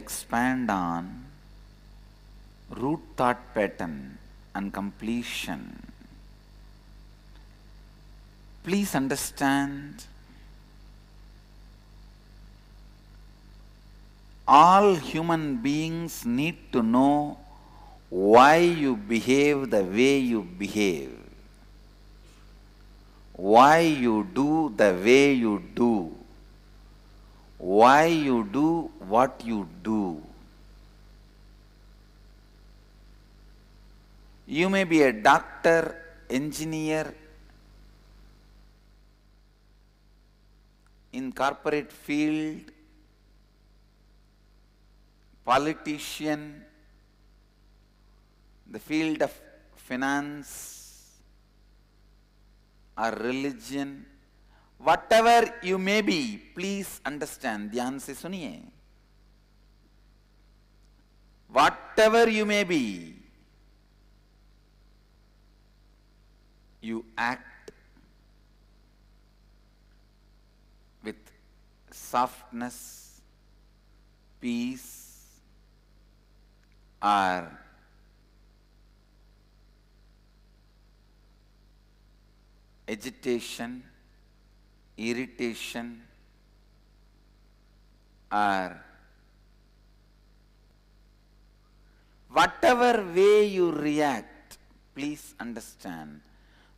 expand on root thought pattern and completion. Please understand, all human beings need to know why you behave the way you behave, why you do the way you do, why you do what you do. You may be a doctor, engineer, in corporate field, politician, the field of finance or religion, whatever you may be, please understand, ध्यान से सुनिए. Whatever you may be, you act with softness, peace, or agitation, irritation, or whatever way you react, please understand,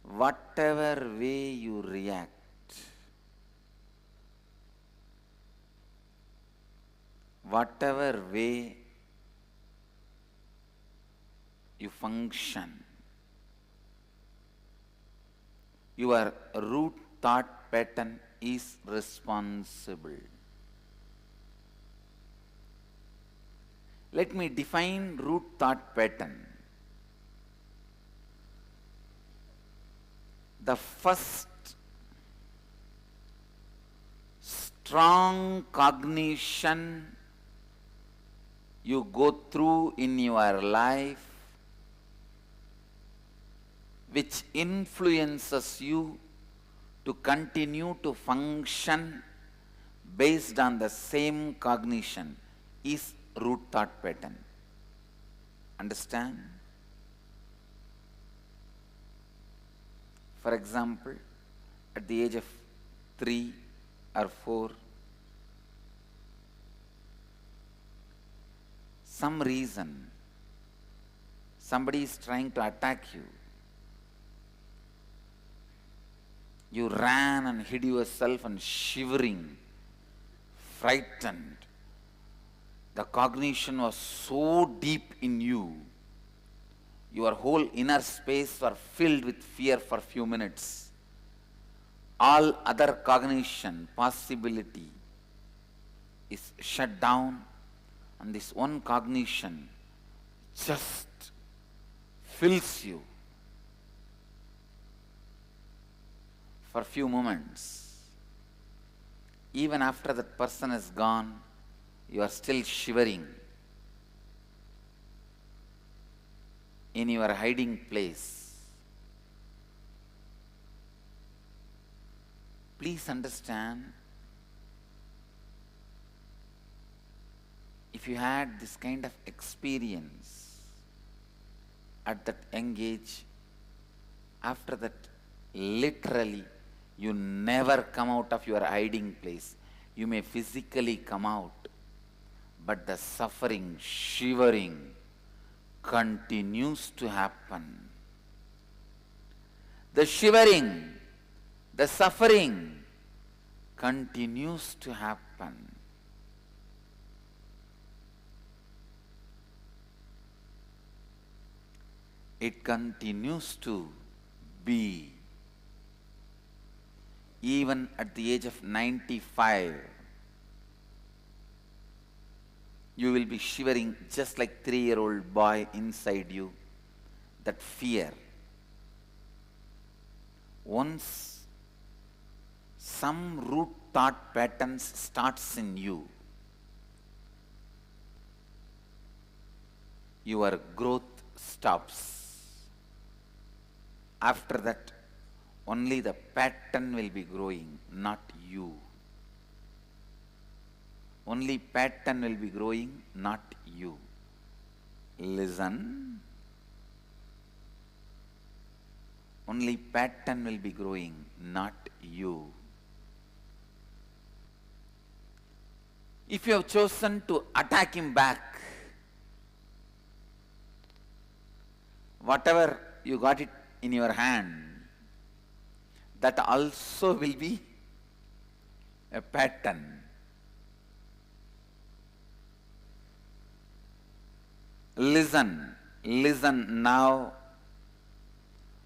whatever way you react, whatever way you function, your root thought pattern is responsible. Let me define root thought pattern. The first strong cognition you go through in your life, which influences you to continue to function based on the same cognition, is root thought pattern. Understand? For example, at the age of 3 or 4, some reason somebody is trying to attack you. You ran and hid yourself and shivering, frightened. The cognition was so deep in you. Your whole inner space was filled with fear for a few minutes. All other cognition, possibility is shut down, and this one cognition just fills you for a few moments. Even after that person is gone, you are still shivering in your hiding place. Please understand, if you had this kind of experience at that young age, after that, literally, you never come out of your hiding place. You may physically come out, but the suffering, shivering continues to happen. The shivering, the suffering continues to happen. It continues to be. Even at the age of 95, you will be shivering just like 3-year-old boy inside you. That fear. Once some root thought patterns starts in you, your growth stops. After that, only the pattern will be growing, not you. only pattern will be growing, not you. Listen. Only pattern will be growing, not you. If you have chosen to attack him back, whatever you got it in your hand, that also will be a pattern. Listen, listen now.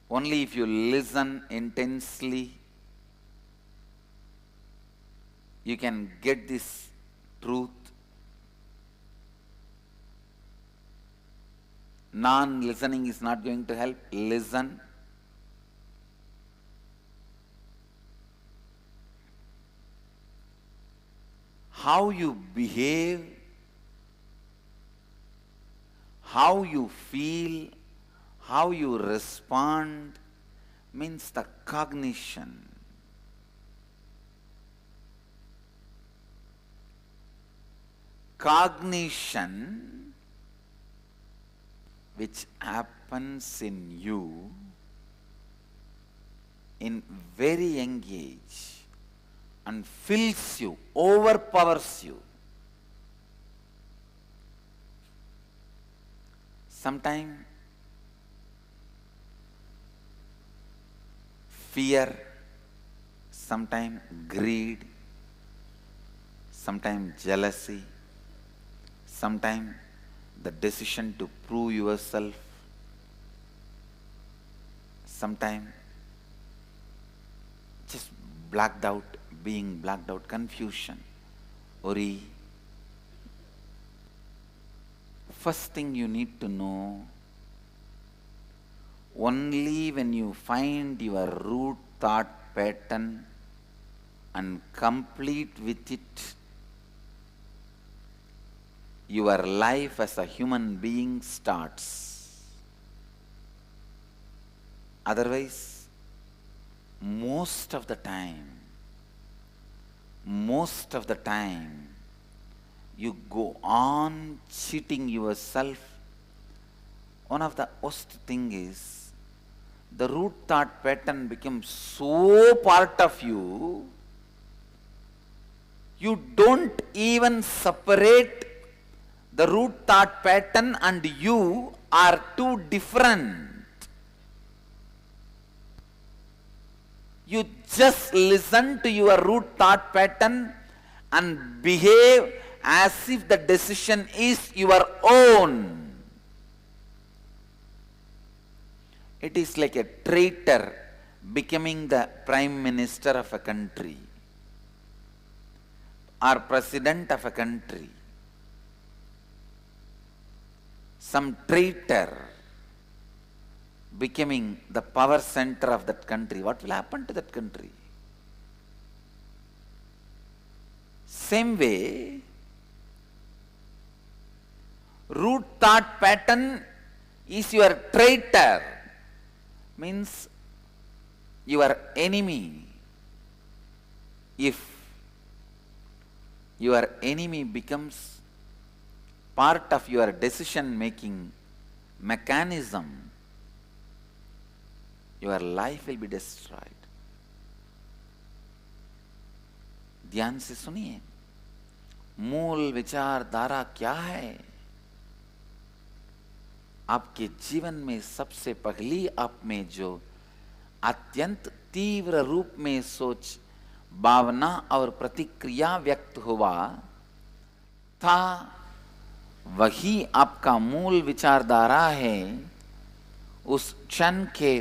Only if you listen intensely, you can get this truth. Non-listening is not going to help. Listen. How you behave, how you feel, how you respond means the cognition. Cognition which happens in you in very young age and fills you, overpowers you. Sometimes fear, sometimes greed, sometimes jealousy, sometimes the decision to prove yourself, sometimes just blacked out, being blacked out, confusion, worry. First thing you need to know, only when you find your root thought pattern and complete with it, your life as a human being starts. Otherwise, most of the time, you go on cheating yourself. One of the worst thing is, the root thought pattern becomes so part of you, you don't even separate the root thought pattern and you are too different. You just listen to your root thought pattern and behave as if the decision is your own. It is like a traitor becoming the prime minister of a country or president of a country. Some traitor becoming the power center of that country. What will happen to that country? Same way, root thought pattern is your traitor, means your enemy. If your enemy becomes part of your decision making mechanism, your life will be destroyed. ध्यान से सुनिए, मूल विचारधारा क्या है? आपके जीवन में सबसे पहली आप में जो अत्यंत तीव्र रूप में सोच, भावना और प्रतिक्रिया व्यक्त हुआ था, वही आपका मूल विचारधारा है। उस क्षण के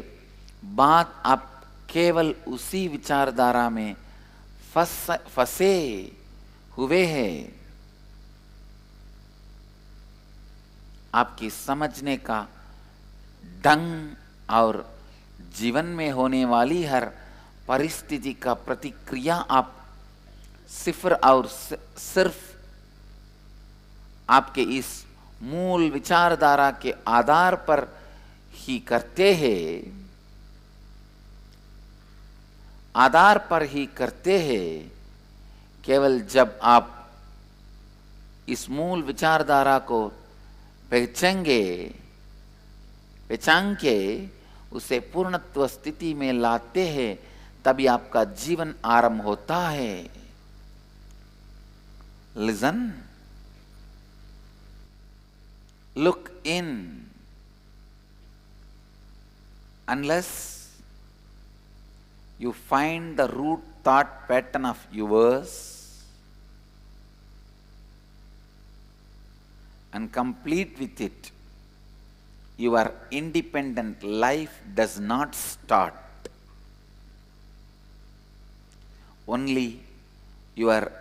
बाद आप केवल उसी विचारधारा में फंसे हुए हैं। आपकी समझने का ढंग और जीवन में होने वाली हर परिस्थिति का प्रतिक्रिया आप सिर्फ और सिर्फ आपके इस मूल विचारधारा के आधार पर ही करते हैं, केवल जब आप इस मूल विचारधारा को पहचान के उसे पूर्णत्व स्थिति में लाते हैं, तभी आपका जीवन आरंभ होता है। Listen, look in. Unless you find the root thought pattern of yours and complete with it, your independent life does not start. Only your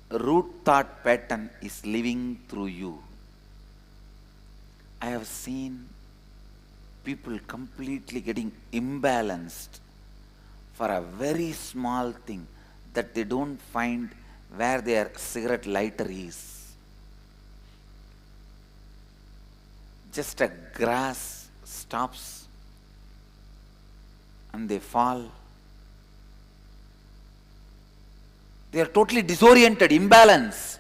root thought pattern is living through you. I have seen people completely getting imbalanced for a very small thing that they don't find where their cigarette lighter is. Just a grass stops and they fall. They are totally disoriented, imbalanced.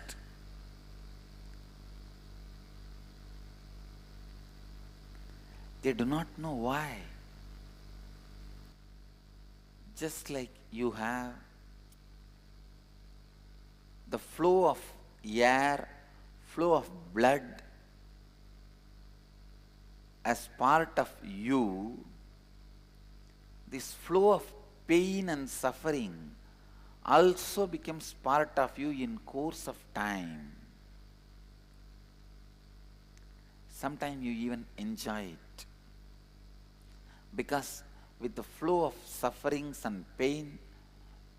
They do not know why. Just like you have the flow of air, flow of blood as part of you, this flow of pain and suffering also becomes part of you in course of time. Sometimes you even enjoy it, because with the flow of sufferings and pain,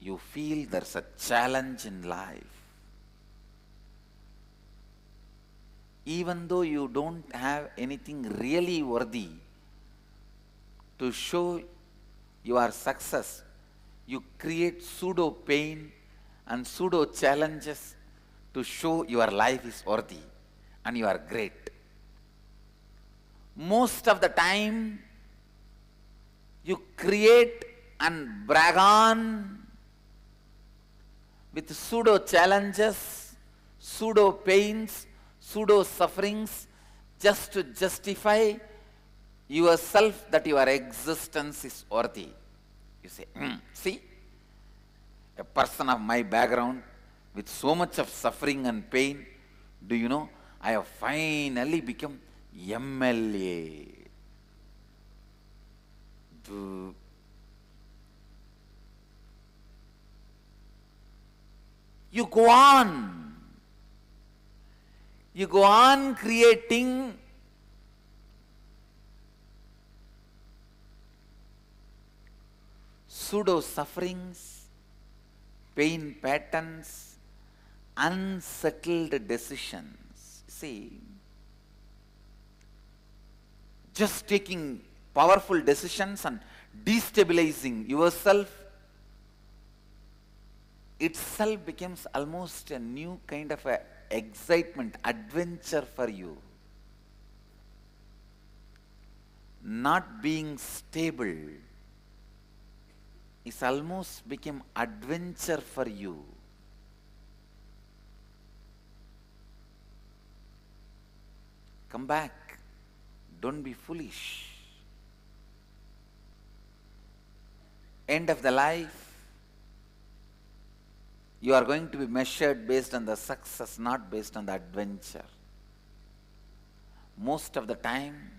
you feel there's a challenge in life. Even though you don't have anything really worthy to show your success, you create pseudo pain and pseudo challenges to show your life is worthy and you are great. Most of the time, you create and brag on with pseudo challenges, pseudo pains, pseudo sufferings, just to justify yourself that your existence is worthy. You say, see, a person of my background with so much of suffering and pain, do you know, I have finally become MLA. You go on. You go on creating pseudo sufferings, pain patterns, unsettled decisions. See, just taking powerful decisions and destabilizing yourself itself becomes almost a new kind of a excitement, adventure for you. Not being stable is almost become adventure for you. Come back. Don't be foolish. End of the life, you are going to be measured based on the success, not based on the adventure. Most of the time,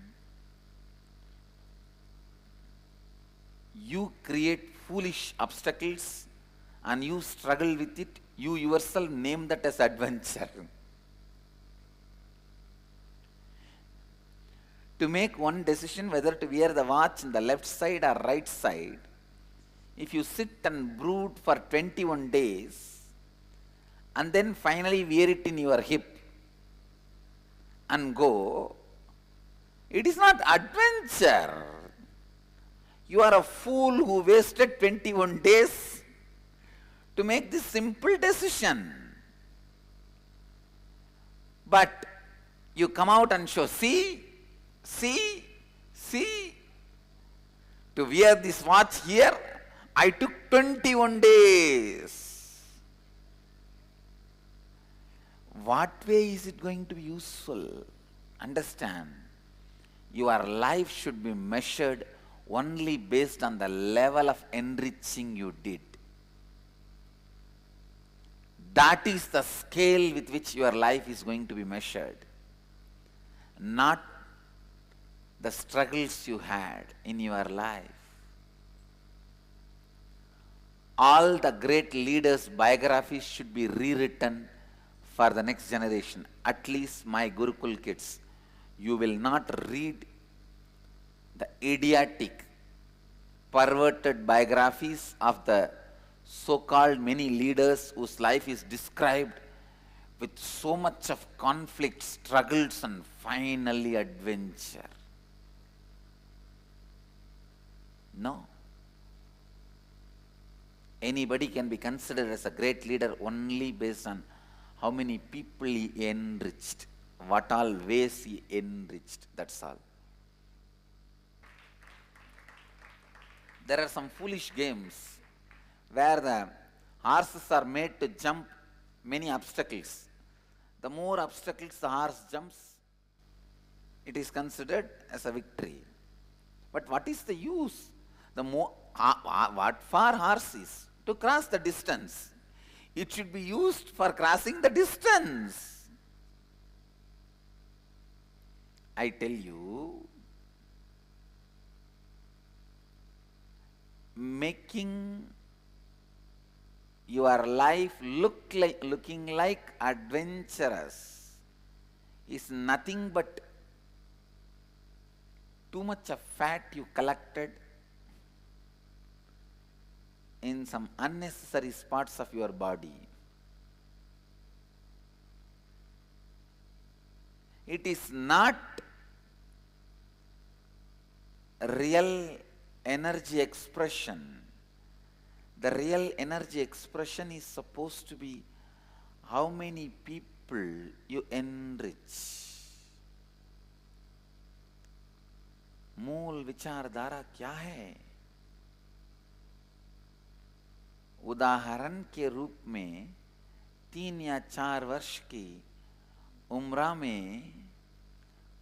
you create foolish obstacles and you struggle with it. You yourself name that as adventure. To make one decision whether to wear the watch in the left side or right side, if you sit and brood for 21 days and then finally wear it in your hip and go, it is not adventure. You are a fool who wasted 21 days to make this simple decision. But you come out and show, see, to wear this watch here, I took 21 days. what way is it going to be useful? Understand, your life should be measured only based on the level of enriching you did. That is the scale with which your life is going to be measured, not the struggles you had in your life. All the great leaders' biographies should be rewritten for the next generation. At least my Gurukul kids, you will not read the idiotic, perverted biographies of the so-called many leaders whose life is described with so much of conflict, struggles, and finally adventure. No. Anybody can be considered as a great leader only based on how many people he enriched, what all ways he enriched, that's all. There are some foolish games where the horses are made to jump many obstacles. The more obstacles the horse jumps, it is considered as a victory. But what is the use? The more, what for horses? To cross the distance. It should be used for crossing the distance. I tell you, making your life looking like adventurous is nothing but too much of fat you collected in some unnecessary parts of your body. It is not real energy expression. The real energy expression is supposed to be how many people you enrich. मूल विचारधारा क्या है? उदाहरण के रूप में 3 या 4 वर्ष की उम्र में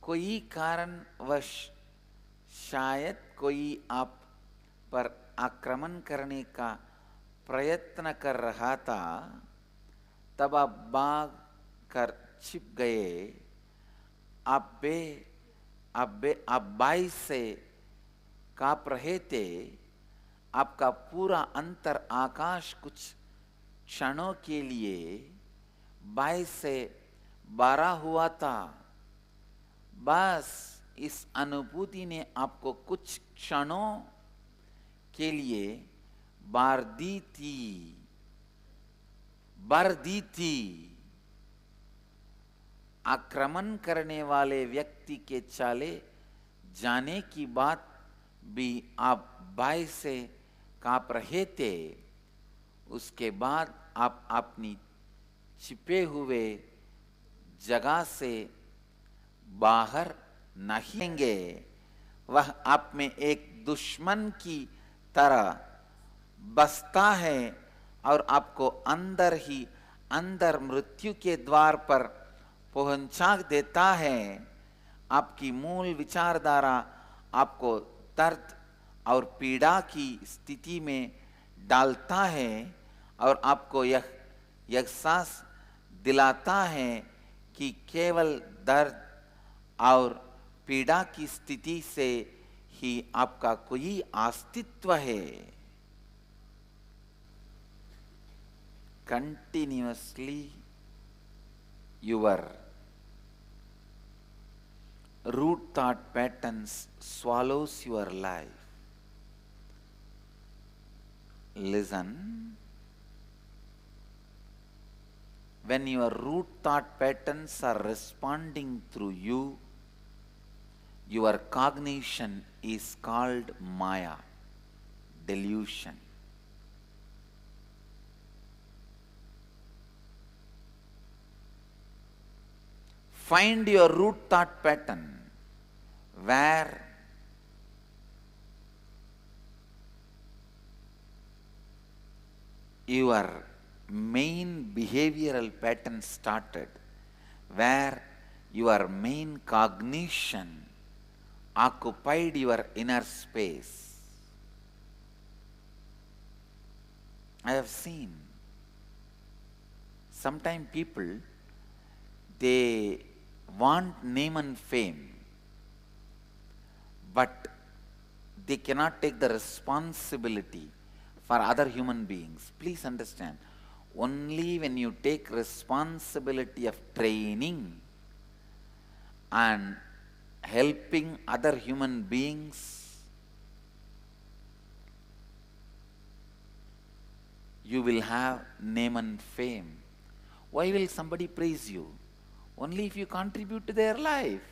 कोई कारणवश शायद कोई आप पर आक्रमण करने का प्रयत्न कर रहा था, तब आप भाग कर छिप गए। आप बाई से कांप रहे थे। आपका पूरा अंतर आकाश कुछ क्षणों के लिए 22 से 12 हुआ था। बस इस अनुभूति ने आपको कुछ क्षणों के लिए भर दी थी। आक्रमण करने वाले व्यक्ति के चले जाने की बात भी आप भय से कांप रहे थे। उसके बाद आप अपनी छिपे हुए जगह से बाहर नहीं आएंगे। वह आप में एक दुश्मन की तरह बसता है और आपको अंदर ही अंदर मृत्यु के द्वार पर पहुंचा देता है। आपकी मूल विचारधारा आपको दर्द और पीड़ा की स्थिति में डालता है और आपको यह एहसास दिलाता है कि केवल दर्द और पीड़ा की स्थिति से ही आपका कोई अस्तित्व है। Continuously your root thought patterns swallows your life. Listen. When your root thought patterns are responding through you, your cognition is called Maya, delusion. Find your root thought pattern where your main behavioral pattern started. where your main cognition occupied your inner space. I have seen sometimes people, they want name and fame, but they cannot take the responsibility for other human beings. Please understand, only when you take responsibility of training and helping other human beings, you will have name and fame. Why will somebody praise you? Only if you contribute to their life.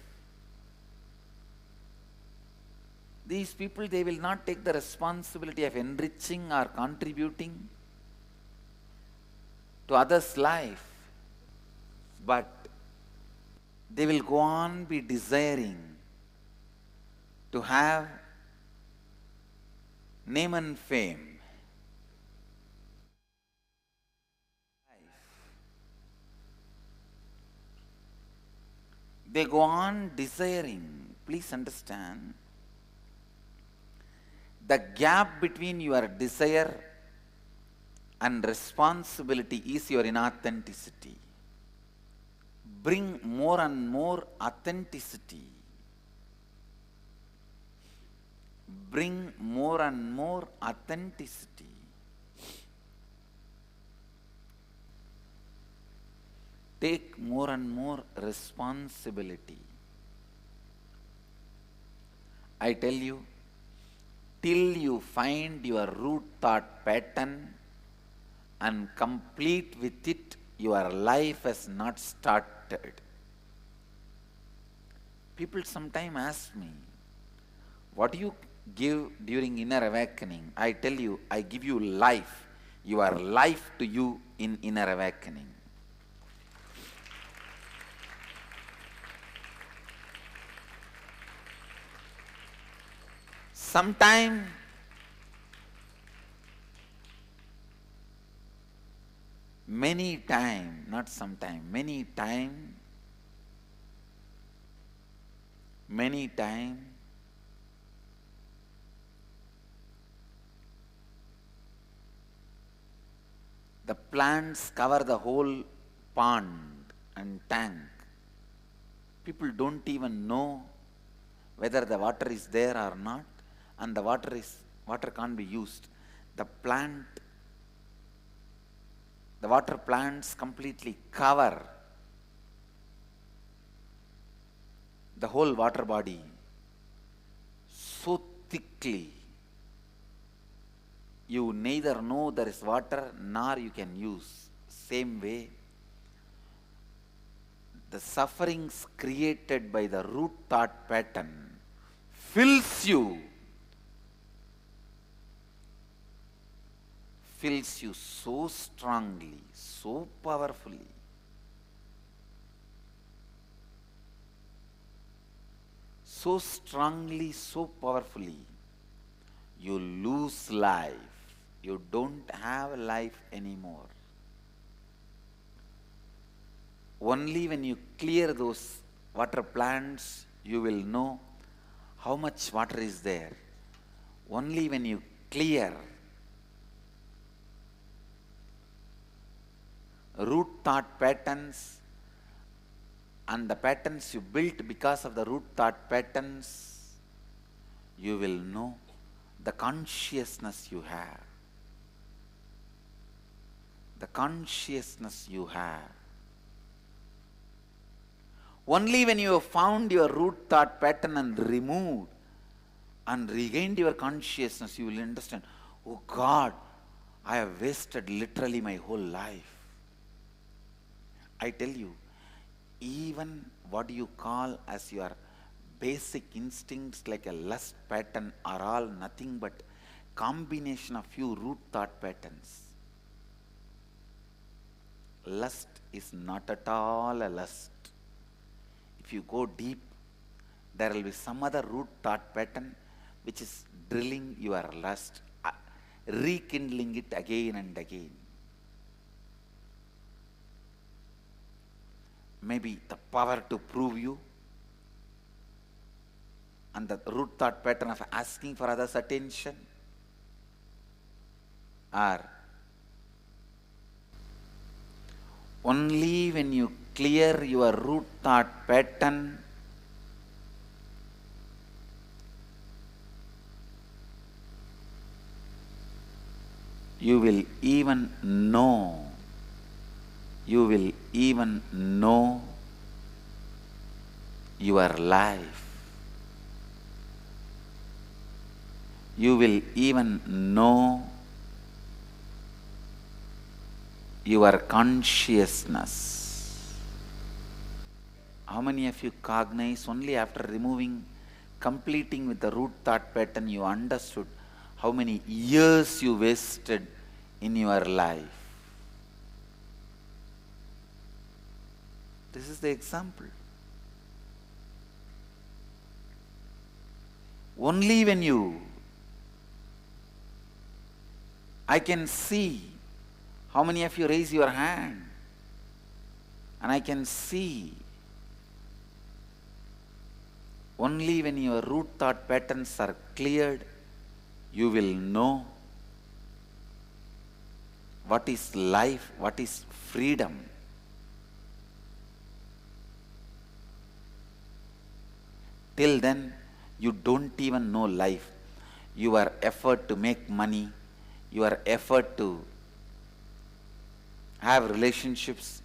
These people, they will not take the responsibility of enriching or contributing to others' life, but they will go on be desiring to have name and fame. They go on desiring. Please understand, the gap between your desire and responsibility is your inauthenticity. Bring more and more authenticity. Bring more and more authenticity. Take more and more responsibility. I tell you, till you find your root thought pattern and complete with it, your life has not started. People sometimes ask me, what do you give during inner awakening? I tell you, I give you life. Your life to you in inner awakening. Sometime many time, not sometime, many time, the plants cover the whole pond and tank. People don't even know whether the water is there or not, and the water can't be used. The water plants completely cover the whole water body so thickly, you neither know there is water nor you can use. Same way, the sufferings created by the root thought pattern fills you so strongly, so powerfully. So strongly, so powerfully, you lose life. You don't have life anymore. Only when you clear those water plants, you will know how much water is there. Only when you clear root thought patterns and the patterns you built because of the root thought patterns, you will know the consciousness you have. The consciousness you have. Only when you have found your root thought pattern and removed and regained your consciousness, you will understand, oh God, I have wasted literally my whole life. I tell you, even what you call as your basic instincts like a lust pattern are all nothing but combination of few root thought patterns. Lust is not at all a lust. If you go deep, there will be some other root thought pattern which is drilling your lust, rekindling it again and again. maybe the power to prove you, and the root thought pattern of asking for others' attention, or only when you clear your root thought pattern, you will even know your life. You will even know your consciousness. How many of you cognize only after completing with the root thought pattern, you understood how many years you wasted in your life? This is the example. Only when I can see how many of you raise your hand, and I can see only when your root thought patterns are cleared, you will know what is life, what is freedom. Till then, you don't even know life. Your effort to make money, your effort to have relationships,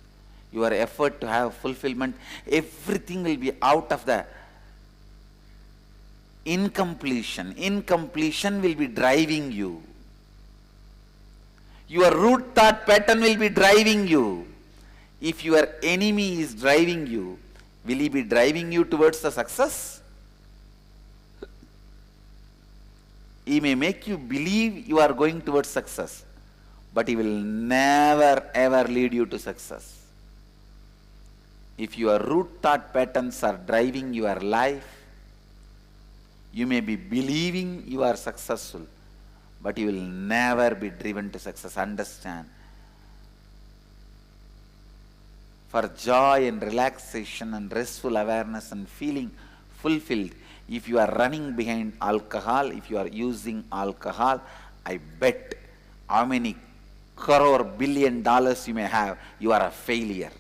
your effort to have fulfillment, everything will be out of the incompletion. Incompletion will be driving you. Your root thought pattern will be driving you. If your enemy is driving you, will he be driving you towards the success? He may make you believe you are going towards success, but he will never ever lead you to success. If your root thought patterns are driving your life, you may be believing you are successful, but you will never be driven to success. Understand? For joy and relaxation and restful awareness and feeling fulfilled, if you are running behind alcohol, if you are using alcohol, I bet how many crore billion dollars you may have, you are a failure.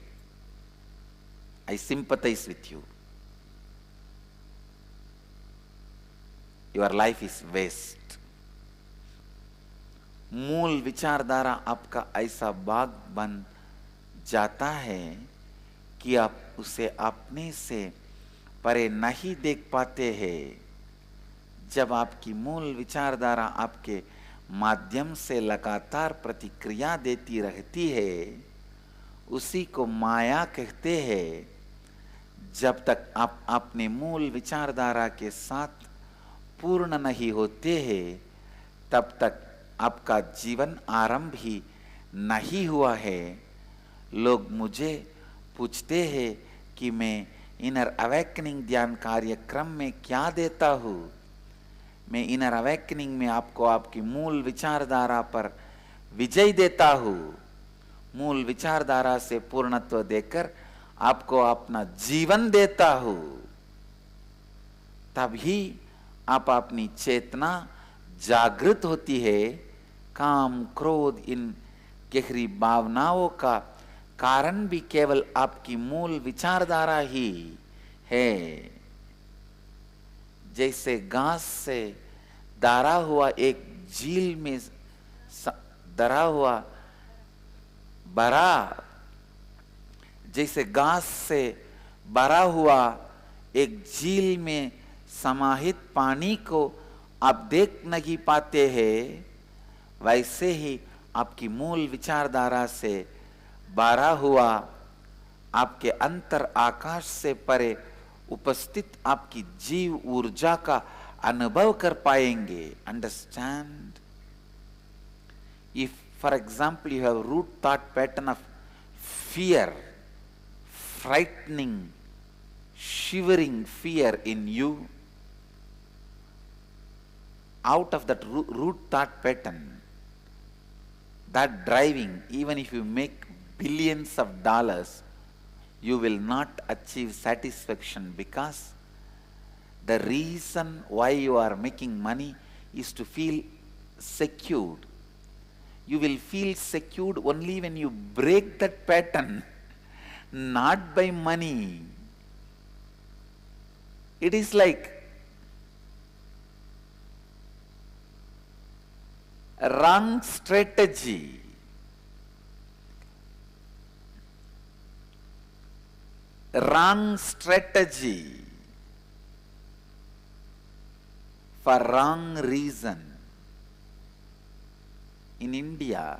I sympathize with you. Your life is waste. मूल विचारधारा आपका ऐसा भाग बन जाता है कि आप उसे अपने से परे नहीं देख पाते हैं। जब आपकी मूल विचारधारा आपके माध्यम से लगातार प्रतिक्रिया देती रहती है, उसी को माया कहते हैं। जब तक आप अपने मूल विचारधारा के साथ पूर्ण नहीं होते हैं, तब तक आपका जीवन आरंभ ही नहीं हुआ है। लोग मुझे पूछते हैं कि मैं इनर अवेकनिंग ध्यान कार्यक्रम में क्या देता हूँ। मैं इनर अवेकनिंग में आपको आपकी मूल विचारधारा पर विजय देता हूँ। मूल विचारधारा से पूर्णत्व देकर आपको अपना जीवन देता हूँ। तभी आप अपनी चेतना जागृत होती है। काम, क्रोध, इन गहरी भावनाओं का कारण भी केवल आपकी मूल विचारधारा ही है। जैसे घास से दरा हुआ एक झील में दरा हुआ बरा, जैसे घास से भरा हुआ एक झील में समाहित पानी को आप देख नहीं पाते हैं, वैसे ही आपकी मूल विचारधारा से भरा हुआ आपके अंतर आकाश से परे उपस्थित आपकी जीव ऊर्जा का अनुभव कर पाएंगे। Understand? If for example you have root thought pattern of fear, frightening, shivering fear in you, out of that root thought pattern, that driving, even if you make billions of dollars, you will not achieve satisfaction, because the reason why you are making money is to feel secured. You will feel secured only when you break that pattern, not by money. It is like a wrong strategy. Wrong strategy for wrong reason. In India,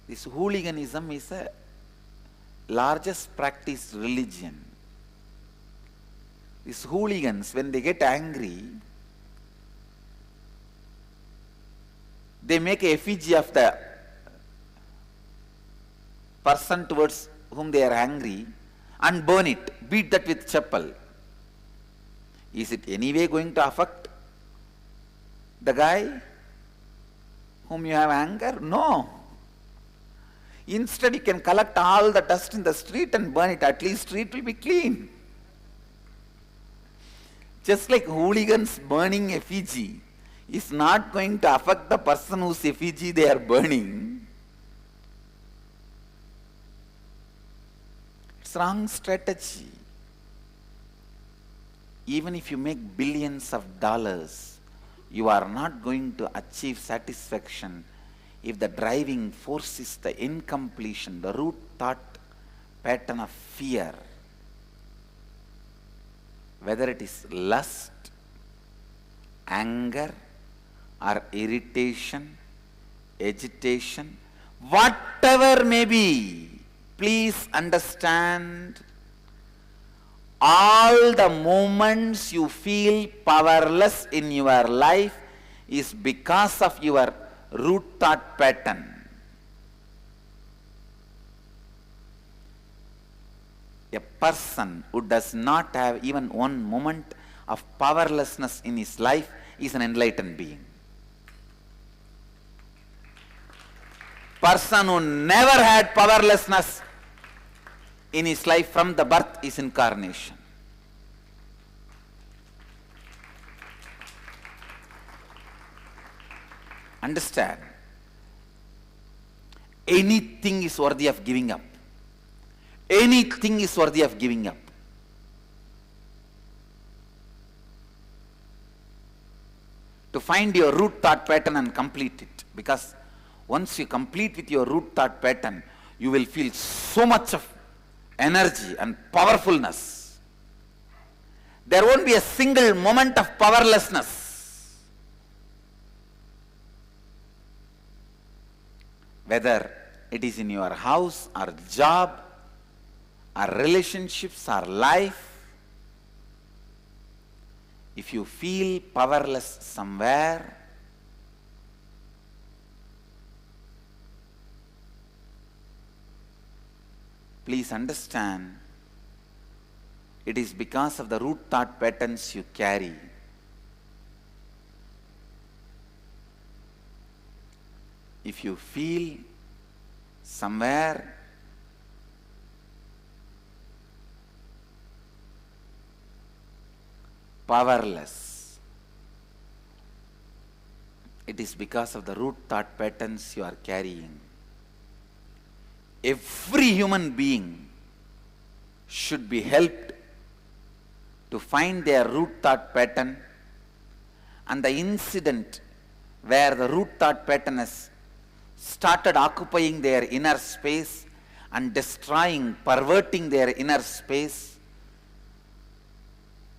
this hooliganism is a largest practiced religion. These hooligans, when they get angry, they make a effigy of the person towards whom they are angry and burn it, beat that with chappal. Is it anyway going to affect the guy whom you have anger? No. Instead, you can collect all the dust in the street and burn it. At least street will be clean. Just like hooligans burning effigy is not going to affect the person whose effigy they are burning. It's wrong strategy. Even if you make billions of dollars, you are not going to achieve satisfaction if the driving force is the incompletion, the root thought pattern of fear. Whether it is lust, anger, or irritation, agitation, whatever may be, please understand, all the moments you feel powerless in your life is because of your root thought pattern. A person who does not have even one moment of powerlessness in his life is an enlightened being. Person who never had powerlessness in his life from the birth is incarnation. Understand? Anything is worthy of giving up. Anything is worthy of giving up. To find your root thought pattern and complete it. Because once you complete with your root thought pattern, you will feel so much of energy and powerfulness. There won't be a single moment of powerlessness. Whether it is in your house or job, or relationships, or life, if you feel powerless somewhere, please understand, it is because of the root thought patterns you carry. If you feel somewhere powerless, it is because of the root thought patterns you are carrying. Every human being should be helped to find their root thought pattern, and the incident where the root thought pattern has started occupying their inner space and destroying, perverting their inner space,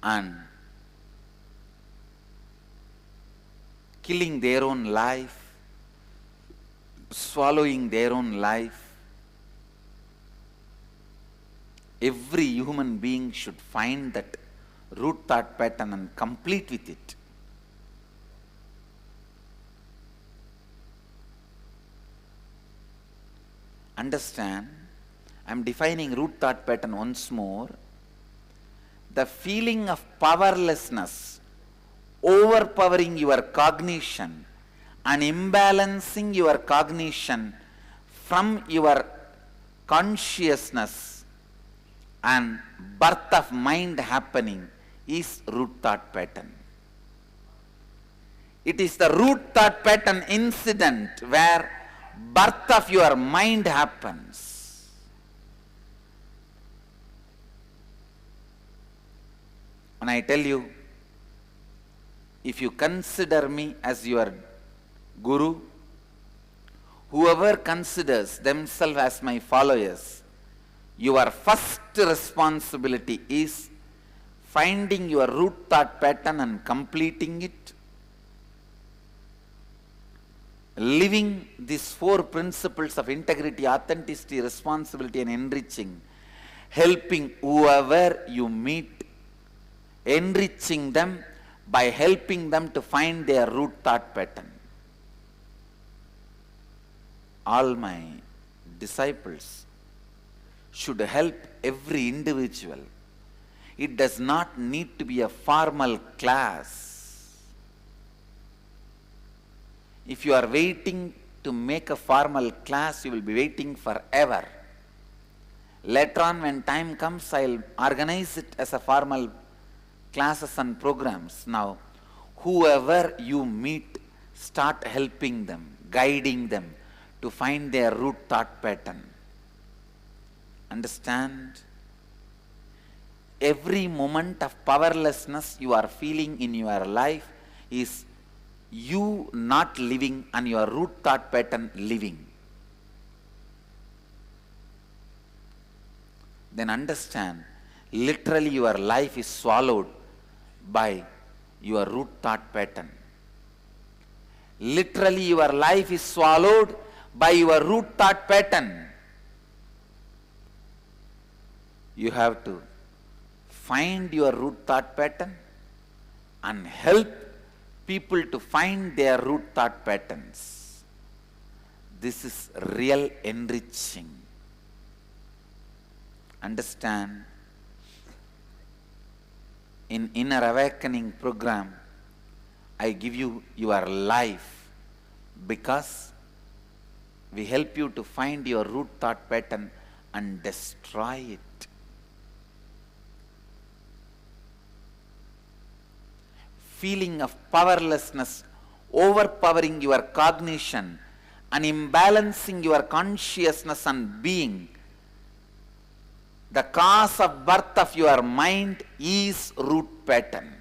and killing their own life, swallowing their own life. Every human being should find that root thought pattern and complete with it. Understand, I am defining root thought pattern once more. The feeling of powerlessness overpowering your cognition and imbalancing your cognition from your consciousness and birth of mind happening is root thought pattern. It is the root thought pattern incident where birth of your mind happens. And I tell you, if you consider me as your guru, whoever considers themselves as my followers, your first responsibility is finding your root thought pattern and completing it. Living these 4 principles of integrity, authenticity, responsibility and enriching, helping whoever you meet, enriching them by helping them to find their root thought pattern. All my disciples should help every individual. It does not need to be a formal class. If you are waiting to make a formal class, you will be waiting forever. Later on, when time comes, I'll organize it as a formal classes and programs. Now, whoever you meet, start helping them, guiding them to find their root thought pattern. Understand? Every moment of powerlessness you are feeling in your life is you not living and your root thought pattern living. Then understand, literally your life is swallowed by your root thought pattern. Literally your life is swallowed by your root thought pattern. You have to find your root thought pattern and help people to find their root thought patterns. This is real enriching. Understand? In Inner Awakening program, I give you your life because we help you to find your root thought pattern and destroy it. Feeling of powerlessness overpowering your cognition and imbalancing your consciousness and being. The cause of birth of your mind is root pattern.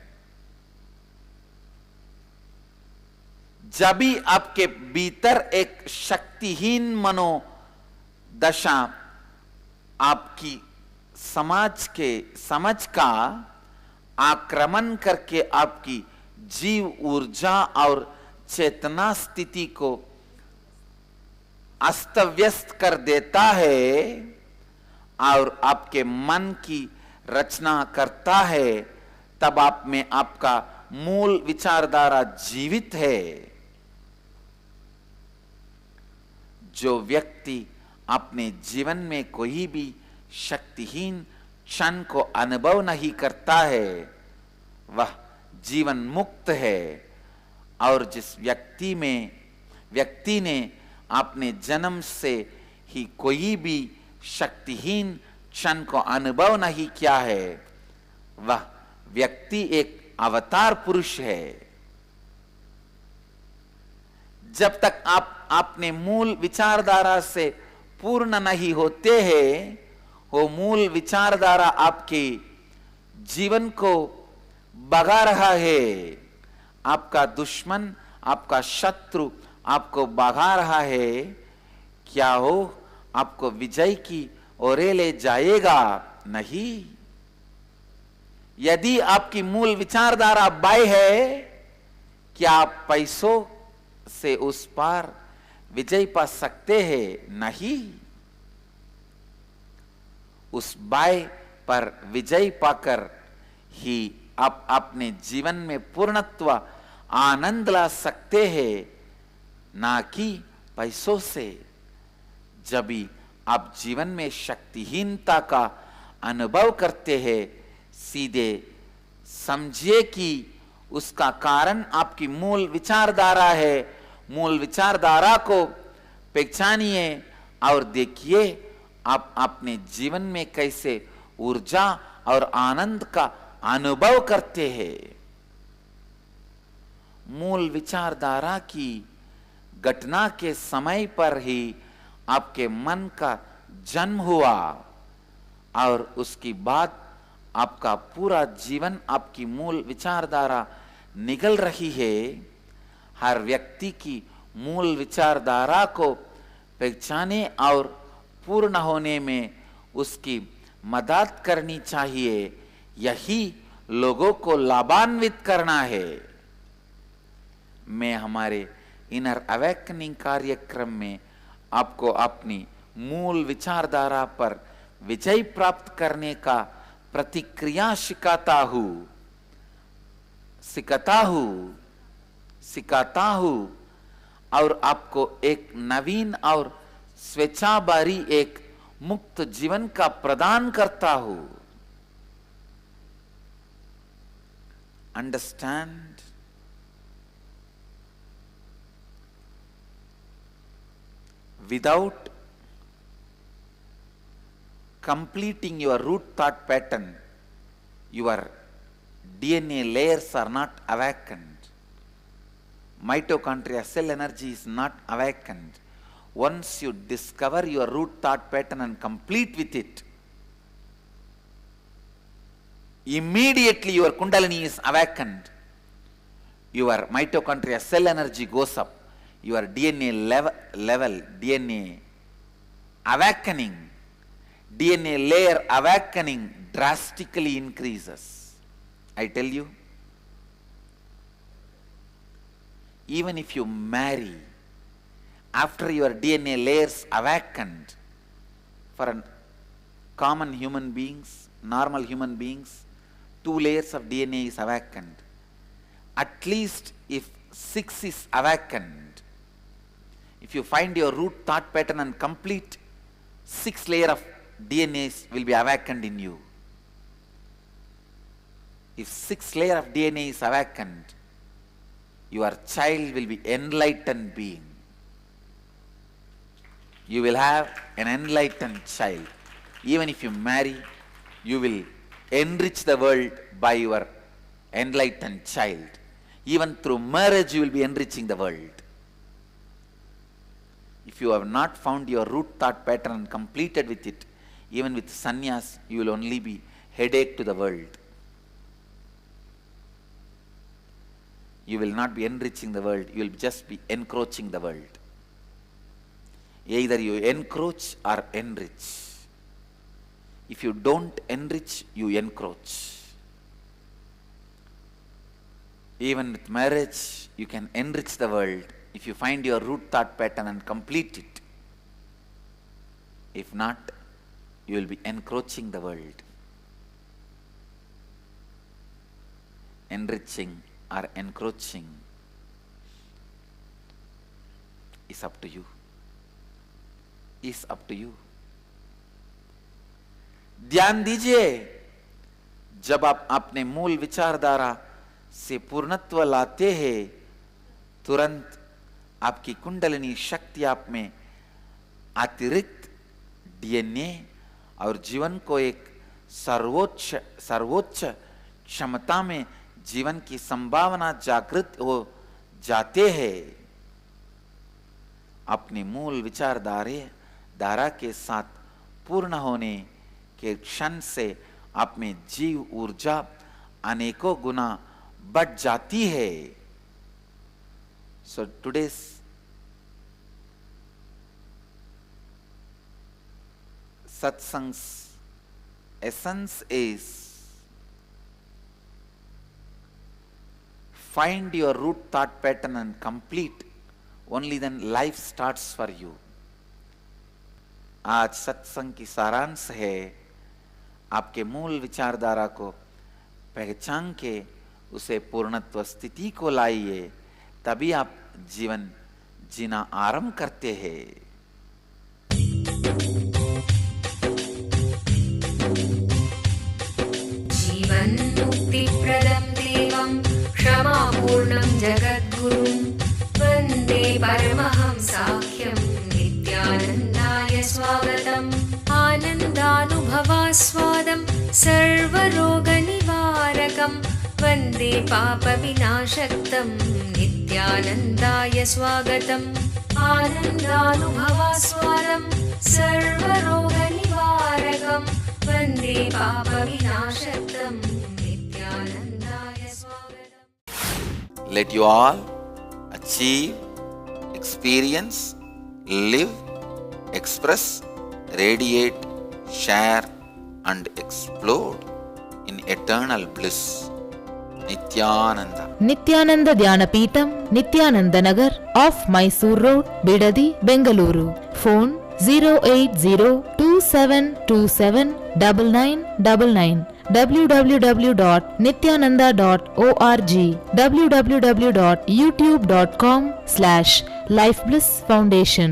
जब भी आपके भीतर एक शक्तिहीन मनो दशा आपकी समझ का आक्रमण करके आपकी जीव ऊर्जा और चेतना स्थिति को अस्त व्यस्त कर देता है और आपके मन की रचना करता है, तब आप में आपका मूल विचारधारा जीवित है। जो व्यक्ति अपने जीवन में कोई भी शक्तिहीन क्षण को अनुभव नहीं करता है, वह जीवन मुक्त है। और जिस व्यक्ति ने अपने जन्म से ही कोई भी शक्तिहीन क्षण को अनुभव नहीं किया है, वह व्यक्ति एक अवतार पुरुष है। जब तक आप अपने मूल विचारधारा से पूर्ण नहीं होते हैं, वो मूल विचारधारा आपके जीवन को भगा रहा है। आपका दुश्मन, आपका शत्रु आपको भगा रहा है। क्या हो आपको विजय की ओर ले जाएगा? नहीं। यदि आपकी मूल विचारधारा बाय है, क्या आप पैसों से उस पार विजय पा सकते हैं? नहीं। उस बाय पर विजय पाकर ही आप अपने जीवन में पूर्णत्व आनंद ला सकते हैं, ना कि पैसों से। जब भी आप जीवन में शक्तिहीनता का अनुभव करते हैं, सीधे समझिए कि उसका कारण आपकी मूल विचारधारा है। मूल विचारधारा को पहचानिए और देखिए आप अपने जीवन में कैसे ऊर्जा और आनंद का अनुभव करते हैं। मूल विचारधारा की घटना के समय पर ही आपके मन का जन्म हुआ और उसके बाद आपका पूरा जीवन आपकी मूल विचारधारा निकल रही है। हर व्यक्ति की मूल विचारधारा को पहचाने और पूर्ण होने में उसकी मदद करनी चाहिए। यही लोगों को लाभान्वित करना है। मैं हमारे इनर अवेकनिंग कार्यक्रम में आपको अपनी मूल विचारधारा पर विजय प्राप्त करने का प्रतिक्रिया सिखाता हूं और आपको एक नवीन और स्वेच्छाभारी एक मुक्त जीवन का प्रदान करता हूं। Understand? Without completing your root thought pattern, your DNA layers are not awakened. Mitochondria cell energy is not awakened. Once you discover your root thought pattern and complete with it, immediately your Kundalini is awakened. Your mitochondria cell energy goes up. Your DNA level, DNA awakening, DNA layer awakening drastically increases. I tell you, even if you marry, after your DNA layers awakened, for common human beings, normal human beings, 2 layers of DNA is awakened. At least if 6 is awakened, if you find your root thought pattern and complete, 6 layer of DNAs will be awakened in you. If 6 layer of DNA is awakened, your child will be enlightened being. You will have an enlightened child. Even if you marry, you will enrich the world by your enlightened child. Even through marriage, you will be enriching the world. If you have not found your root thought pattern and completed with it, even with sannyas, you will only be headache to the world. You will not be enriching the world, you will just be encroaching the world. Either you encroach or enrich. If you don't enrich, you encroach. Even with marriage, you can enrich the world if you find your root thought pattern and complete it. If not, you will be encroaching the world. Enriching or encroaching is up to you. Is up to you. ध्यान दीजिए, जब आप अपने मूल विचारधारा से पूर्णत्व लाते हैं, तुरंत आपकी कुंडलिनी शक्ति आप में अतिरिक्त डीएनए और जीवन को एक सर्वोच्च क्षमता में जीवन की संभावना जागृत हो जाते हैं। अपने मूल विचारधारा के साथ पूर्ण होने के क्षण से आप में जीव ऊर्जा अनेकों गुना बढ़ जाती है। So today's satsang's essence is find your root thought pattern and complete. Only then life starts for you. आज सत्संग की सारांश है, आपके मूल विचारधारा को पहचान के उसे पूर्णत्व स्थिति को लाइए, तभी आप जीवन जीना आरंभ करते हैं। जीवन मुक्तिप्रदं देवं क्षमापूर्णं जगद्गुरुं वन्दे परमहंसाख्यं नित्यानन्दाय स्वागतम्। सर्वरोगनिवारकं वन्दे पापविनाशक्तं नित्यानन्दाय स्वागतम् आनन्दानुभवास्वादं सर्वरोगनिवारकं वन्दे पापविनाशक्तं नित्यानन्दाय स्वागतम्. Let you all achieve, experience, live, express, radiate, share and explode in eternal bliss. Nithyananda. Nithyananda Dhyanapitham, Nithyananda Nagar, off Mysore Road, Bidadi, Bengaluru. Phone 08027279999. www.nithyananda.org. www.youtube.com/Life Bliss Foundation.